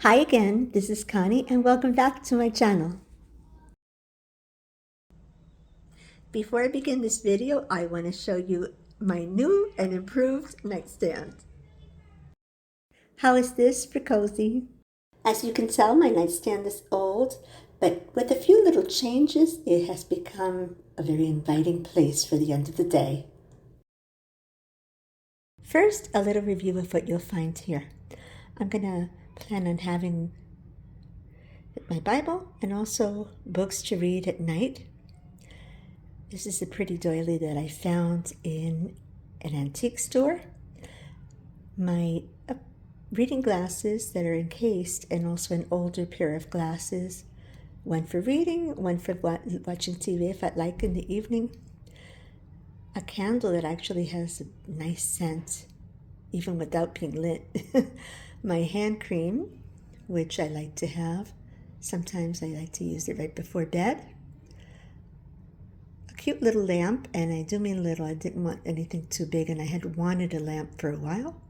Hi again, this is Connie and welcome back to my channel. Before I begin this video, I want to show you my new and improved nightstand. How is this for cozy? As you can tell, my nightstand is old, but with a few little changes, it has become a very inviting place for the end of the day. First, a little review of what you'll find here. I'm gonna plan on having my Bible and also books to read at night. This is a pretty doily that I found in an antique store. My reading glasses that are encased, and also an older pair of glasses. One for reading, one for watching TV if I'd like in the evening. A candle that actually has a nice scent, even without being lit. My hand cream, which I like to have. Sometimes I like to use it right before bed. Cute little lamp, and I do mean little. I didn't want anything too big, and I had wanted a lamp for a while.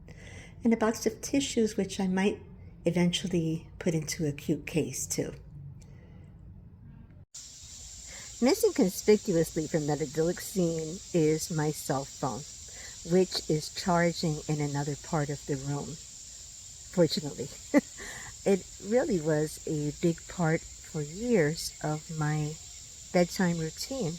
And a box of tissues, which I might eventually put into a cute case too. Missing conspicuously from that idyllic scene is my cell phone, which is charging in another part of the room, fortunately. It really was a big part for years of my bedtime routine,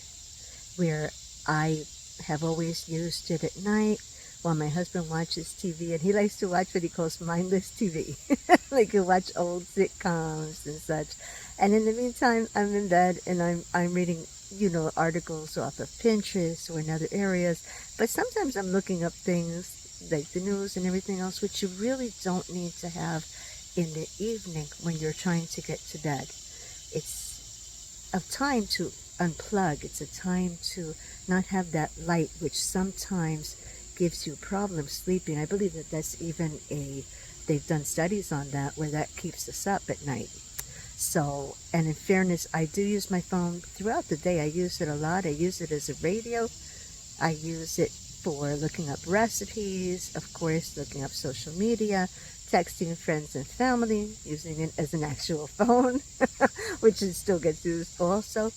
where I have always used it at night while my husband watches TV, and he likes to watch what he calls mindless TV. Like he'll watch old sitcoms and such. And in the meantime, I'm in bed and I'm reading, articles off of Pinterest or in other areas. But sometimes I'm looking up things like the news and everything else, which you really don't need to have in the evening when you're trying to get to bed. It's a time to unplug. It's a time to not have that light, which sometimes gives you problems sleeping. I believe that that's even they've done studies on that, where that keeps us up at night. So, and in fairness, I do use my phone throughout the day. I use it a lot. I use it as a radio. I use it for looking up recipes, of course, looking up social media, texting friends and family, using it as an actual phone, which it still gets used also,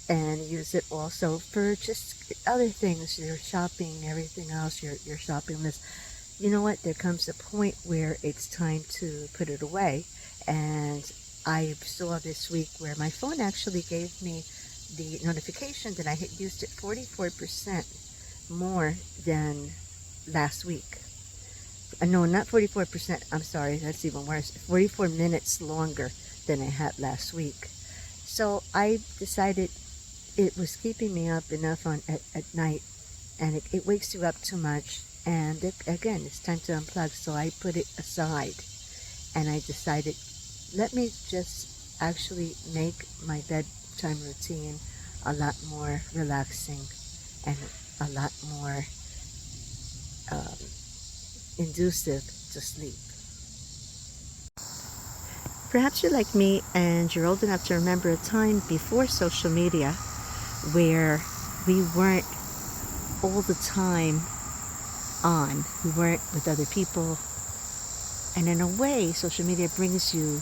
and use it also for just other things, your shopping, everything else, your shopping list. You know what? There comes a point where it's time to put it away, and I saw this week where my phone actually gave me the notification that I had used it 44% more than last week. No, not 44%. I'm sorry, that's even worse. 44 minutes longer than I had last week. So I decided it was keeping me up enough at night, and it wakes you up too much. And again, it's time to unplug. So I put it aside, and I decided, let me just actually make my bedtime routine a lot more relaxing and a lot more inducive to sleep. Perhaps you're like me and you're old enough to remember a time before social media where we weren't all the time on. We weren't with other people. And in a way, social media brings you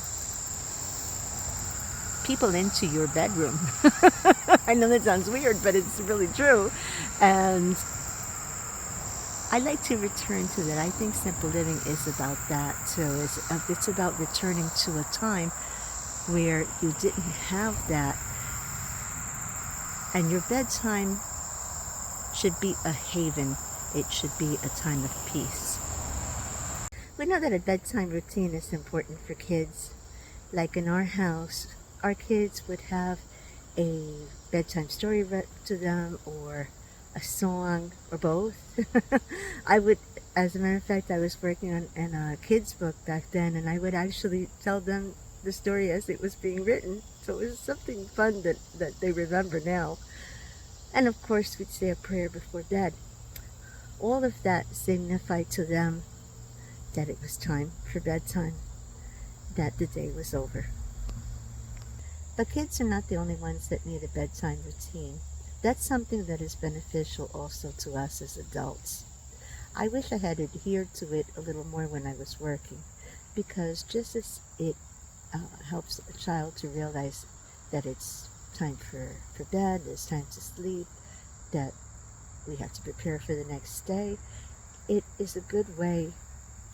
people into your bedroom. I know that sounds weird, but it's really true. And I like to return to that. I think simple living is about that too. It's about returning to a time where you didn't have that, and your bedtime should be a haven. It should be a time of peace. We know that a bedtime routine is important for kids. Like in our house, our kids would have a bedtime story read to them, or a song, or both. I would, as a matter of fact, I was working on a kid's book back then, and I would actually tell them the story as it was being written. So it was something fun that they remember now. And of course, we'd say a prayer before bed. All of that signified to them that it was time for bedtime, that the day was over. But kids are not the only ones that need a bedtime routine. That's something that is beneficial also to us as adults. I wish I had adhered to it a little more when I was working, because just as it helps a child to realize that it's time for bed, it's time to sleep, that we have to prepare for the next day, it is a good way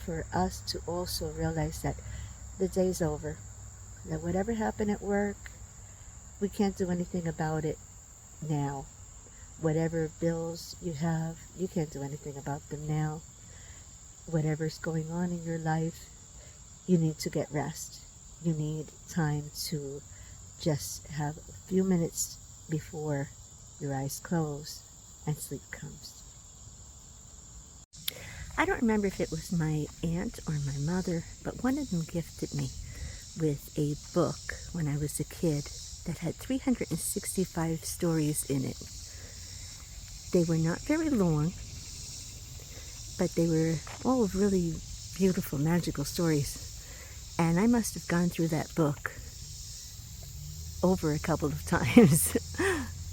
for us to also realize that the day's over, that whatever happened at work, we can't do anything about it now. Whatever bills you have, you can't do anything about them now. Whatever's going on in your life, you need to get rest. You need time to just have a few minutes before your eyes close and sleep comes. I don't remember if it was my aunt or my mother, but one of them gifted me with a book when I was a kid that had 365 stories in it. They were not very long, but they were all really beautiful, magical stories. And I must have gone through that book over a couple of times,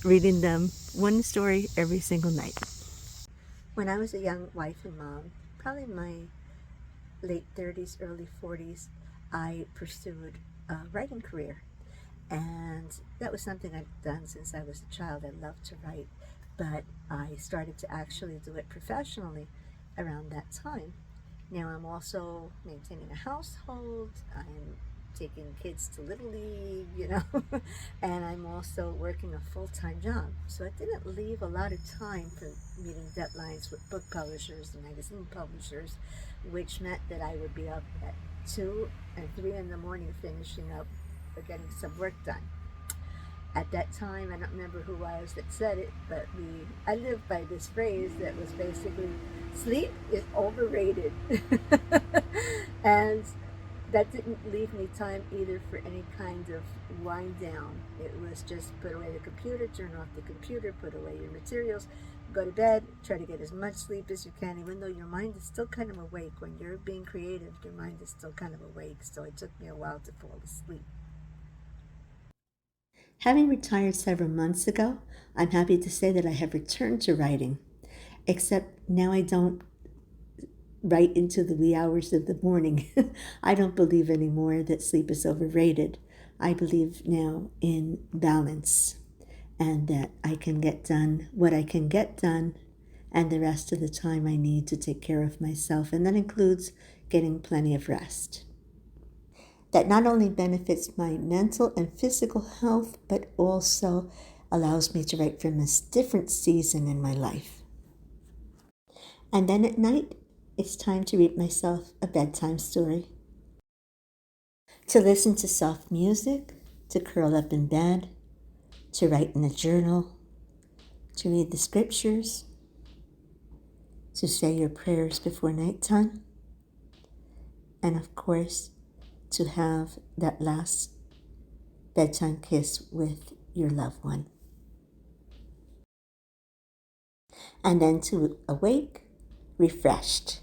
reading them one story every single night. When I was a young wife and mom, probably in my late 30s, early 40s, I pursued a writing career. And that was something I'd done since I was a child. I loved to write, but I started to actually do it professionally around that time. Now I'm also maintaining a household. I'm taking kids to Little League, and I'm also working a full-time job. So I didn't leave a lot of time for meeting deadlines with book publishers and magazine publishers, which meant that I would be up at 2 and 3 in the morning finishing up or getting some work done. At that time, I don't remember who was that said it, but I lived by this phrase that was basically, sleep is overrated. And that didn't leave me time either for any kind of wind down. It was just put away the computer, turn off the computer, put away your materials, go to bed, try to get as much sleep as you can, even though your mind is still kind of awake. When you're being creative, your mind is still kind of awake, so it took me a while to fall asleep. Having retired several months ago, I'm happy to say that I have returned to writing, except now I don't write into the wee hours of the morning. I don't believe anymore that sleep is overrated. I believe now in balance and that I can get done what I can get done and the rest of the time I need to take care of myself, and that includes getting plenty of rest. That not only benefits my mental and physical health, but also allows me to write from a different season in my life. And then at night, it's time to read myself a bedtime story. To listen to soft music, to curl up in bed, to write in a journal, to read the scriptures, to say your prayers before nighttime, and of course, to have that last bedtime kiss with your loved one. And then to awake refreshed.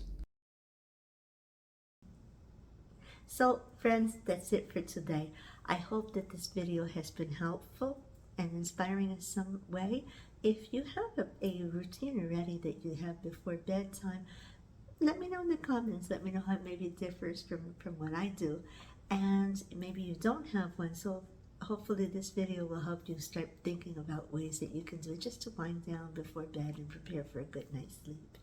So friends, that's it for today. I hope that this video has been helpful and inspiring in some way. If you have a routine already that you have before bedtime, let me know in the comments. Let me know how it maybe differs from what I do. And maybe you don't have one, so hopefully this video will help you start thinking about ways that you can do it just to wind down before bed and prepare for a good night's sleep.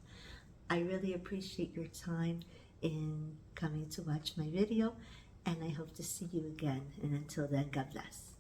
I really appreciate your time in coming to watch my video, and I hope to see you again. And until then, God bless.